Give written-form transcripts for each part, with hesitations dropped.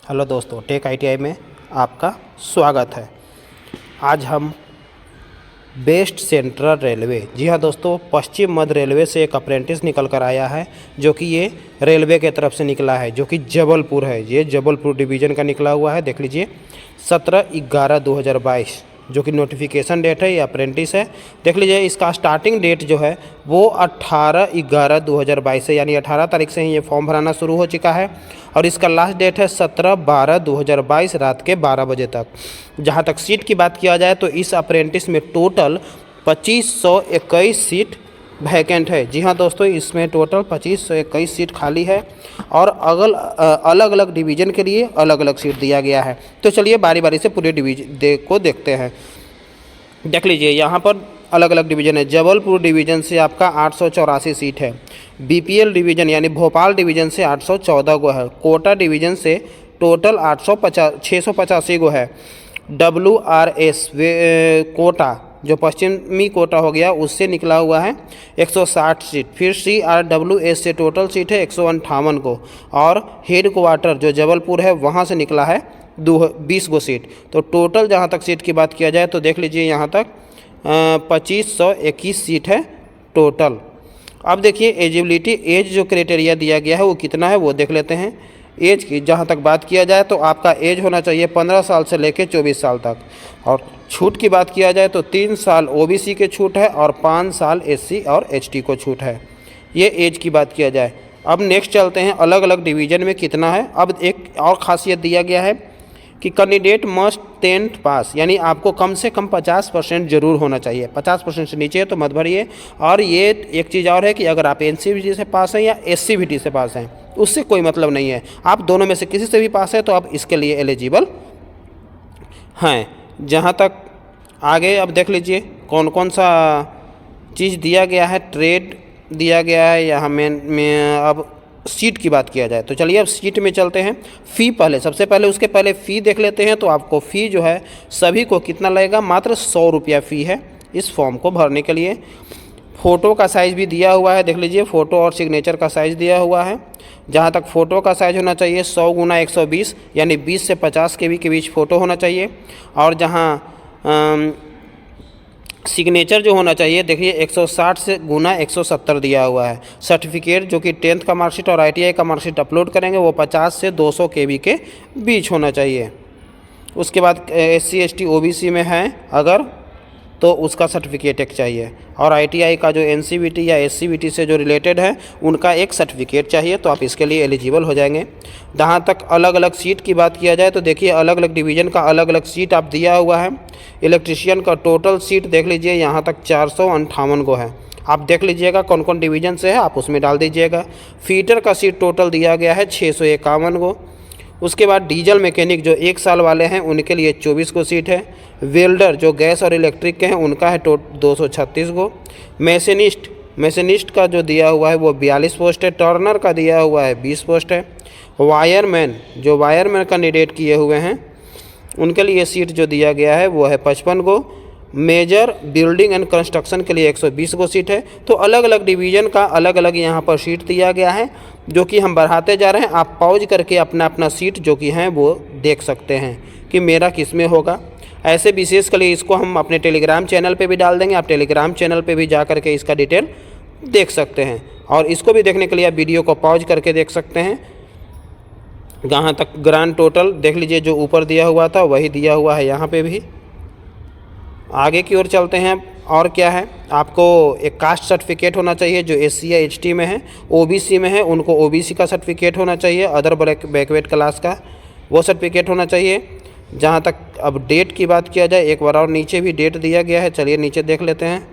Hello दोस्तों, take ITI में आपका स्वागत है। आज हम बेस्ट सेंट्रल रेलवे, जी हाँ दोस्तों, पश्चिम मध्य रेलवे से एक अप्रेंटिस निकल कर आया है जो कि ये रेलवे के तरफ से निकला है, जो कि जबलपुर है। ये जबलपुर डिवीज़न का निकला हुआ है। देख लीजिए 17/11/2022 जो कि नोटिफिकेशन डेट है। ये अप्रेंटिस है। देख लीजिए इसका स्टार्टिंग डेट जो है वो 18/11/2022 है, यानी 18 तारीख से ही ये फॉर्म भराना शुरू हो चुका है। और इसका लास्ट डेट है 17/12/2022 रात के 12 बजे तक। जहाँ तक सीट की बात किया जाए तो इस अप्रेंटिस में टोटल 2521 सीट वैकेंट है। जी हाँ दोस्तों, इसमें टोटल 2521 सीट खाली है और अलग अलग डिवीज़न के लिए अलग अलग सीट दिया गया है। तो चलिए बारी बारी से पूरे डिवीज़न को देखते हैं। देख लीजिए यहाँ पर अलग अलग डिवीज़न है। जबलपुर डिवीज़न से आपका 884 सीट है। बीपीएल डिवीज़न यानी भोपाल डिवीज़न से 814 गो है। कोटा डिवीज़न से टोटल 685 गो है। WRS कोटा जो पश्चिमी कोटा हो गया उससे निकला हुआ है 160 सीट। फिर CRWS से टोटल सीट है 158 को। और हेड क्वार्टर जो जबलपुर है वहाँ से निकला है 20 गो सीट। तो टोटल जहाँ तक सीट की बात किया जाए तो देख लीजिए यहाँ तक 2521 सीट है टोटल। अब देखिए एजिबिलिटी एज जो क्राइटेरिया दिया गया है वो कितना है वो देख लेते हैं। एज की जहाँ तक बात किया जाए तो आपका एज होना चाहिए 15 साल से लेकर 24 साल तक। और छूट की बात किया जाए तो 3 साल OBC के छूट है और 5 साल SC और ST को छूट है। ये एज की बात किया जाए। अब नेक्स्ट चलते हैं अलग अलग डिवीज़न में कितना है। अब एक और ख़ासियत दिया गया है कि कैंडिडेट मस्ट 10th पास, यानी आपको कम से कम 50% ज़रूर होना चाहिए। 50% से नीचे है तो मत भरिए। और ये एक चीज़ और है कि अगर आप NCVT से पास हैं या SCVT से पास हैं उससे कोई मतलब नहीं है। आप दोनों में से किसी से भी पास है तो आप इसके लिए एलिजिबल हैं। जहाँ तक आगे अब देख लीजिए कौन कौन सा चीज़ दिया गया है। ट्रेड दिया गया है यहाँ में। अब सीट की बात किया जाए तो चलिए अब सीट में चलते हैं। फ़ी सबसे पहले उसके पहले फ़ी देख लेते हैं। तो आपको फ़ी जो है सभी को कितना लगेगा, मात्र 100 रुपया फ़ी है इस फॉर्म को भरने के लिए। फ़ोटो का साइज़ भी दिया हुआ है। देख लीजिए फ़ोटो और सिग्नेचर का साइज़ दिया हुआ है। जहाँ तक फ़ोटो का साइज़ होना चाहिए 100 × 120 यानी 20 से 50 KB के बीच फ़ोटो होना चाहिए। और जहाँ सिग्नेचर जो होना चाहिए देखिए 160 से × 170 दिया हुआ है। सर्टिफिकेट जो कि 10th का मार्कशीट और ITI का मार्कशीट अपलोड करेंगे वो 50 से 200 KB के बीच होना चाहिए। उसके बाद SC ST OBC में है अगर तो उसका सर्टिफिकेट एक चाहिए। और ITI का जो NCVT या SCVT से जो रिलेटेड है उनका एक सर्टिफिकेट चाहिए। तो आप इसके लिए एलिजिबल हो जाएंगे। जहाँ तक अलग अलग सीट की बात किया जाए तो देखिए अलग अलग डिवीज़न का अलग अलग सीट आप दिया हुआ है। इलेक्ट्रीशियन का टोटल सीट देख लीजिए यहाँ तक 458 गो है। आप देख लीजिएगा कौन कौन डिवीज़न से है आप उसमें डाल दीजिएगा। फीटर का सीट टोटल दिया गया है 651 गो। उसके बाद डीजल मैकेनिक जो 1 साल वाले हैं उनके लिए 24 गो सीट है। वेल्डर जो गैस और इलेक्ट्रिक के हैं उनका है 236 गो। मैसेनिस्ट का जो दिया हुआ है वो 42 पोस्ट है। टर्नर का दिया हुआ है 20 पोस्ट है। वायरमैन जो वायरमैन कैंडिडेट किए हुए हैं उनके लिए सीट जो दिया गया है वो है 55 गो। मेजर बिल्डिंग एंड कंस्ट्रक्शन के लिए 120 गो सीट है। तो अलग अलग डिवीज़न का अलग अलग यहाँ पर सीट दिया गया है जो कि हम बढ़ाते जा रहे हैं। आप पॉज करके अपना अपना सीट जो कि हैं वो देख सकते हैं कि मेरा किस में होगा। ऐसे विशेष के लिए इसको हम अपने टेलीग्राम चैनल पे भी डाल देंगे। आप टेलीग्राम चैनल पे भी जा करके इसका डिटेल देख सकते हैं। और इसको भी देखने के लिए आप वीडियो को पॉज करके देख सकते हैं। जहाँ तक ग्रांड टोटल देख लीजिए जो ऊपर दिया हुआ था वही दिया हुआ है यहाँ पे भी। आगे की ओर चलते हैं। और क्या है, आपको एक कास्ट सर्टिफिकेट होना चाहिए जो SC या HT में है। OBC में है उनको OBC का सर्टिफिकेट होना चाहिए। अदर बैकवर्ड क्लास का वो सर्टिफिकेट होना चाहिए। जहाँ तक अब डेट की बात किया जाए एक बार और नीचे भी डेट दिया गया है। चलिए नीचे देख लेते हैं।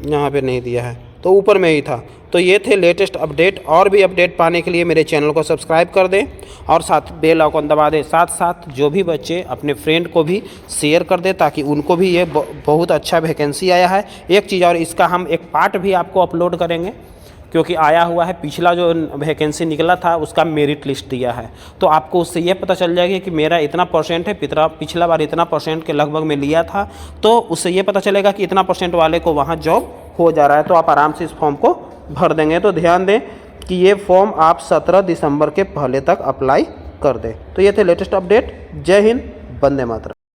यहाँ पे नहीं दिया है तो ऊपर में ही था। तो ये थे लेटेस्ट अपडेट। और भी अपडेट पाने के लिए मेरे चैनल को सब्सक्राइब कर दें और साथ बेल आइकन दबा दें। साथ साथ जो भी बच्चे अपने फ्रेंड को भी शेयर कर दें ताकि उनको भी ये बहुत अच्छा वैकेंसी आया है। एक चीज़ और, इसका हम एक पार्ट भी आपको अपलोड करेंगे क्योंकि आया हुआ है। पिछला जो वैकेंसी निकला था उसका मेरिट लिस्ट दिया है तो आपको उससे ये पता चल जाएगा कि मेरा इतना परसेंट है, पिछला बार इतना परसेंट के लगभग में लिया था। तो उससे ये पता चलेगा कि इतना परसेंट वाले को वहाँ जॉब हो जा रहा है। तो आप आराम से इस फॉर्म को भर देंगे। तो ध्यान दें कि ये फॉर्म आप 17 दिसंबर के पहले तक अप्लाई कर दे। तो ये थे लेटेस्ट अपडेट। जय हिंद, वंदे मातरम।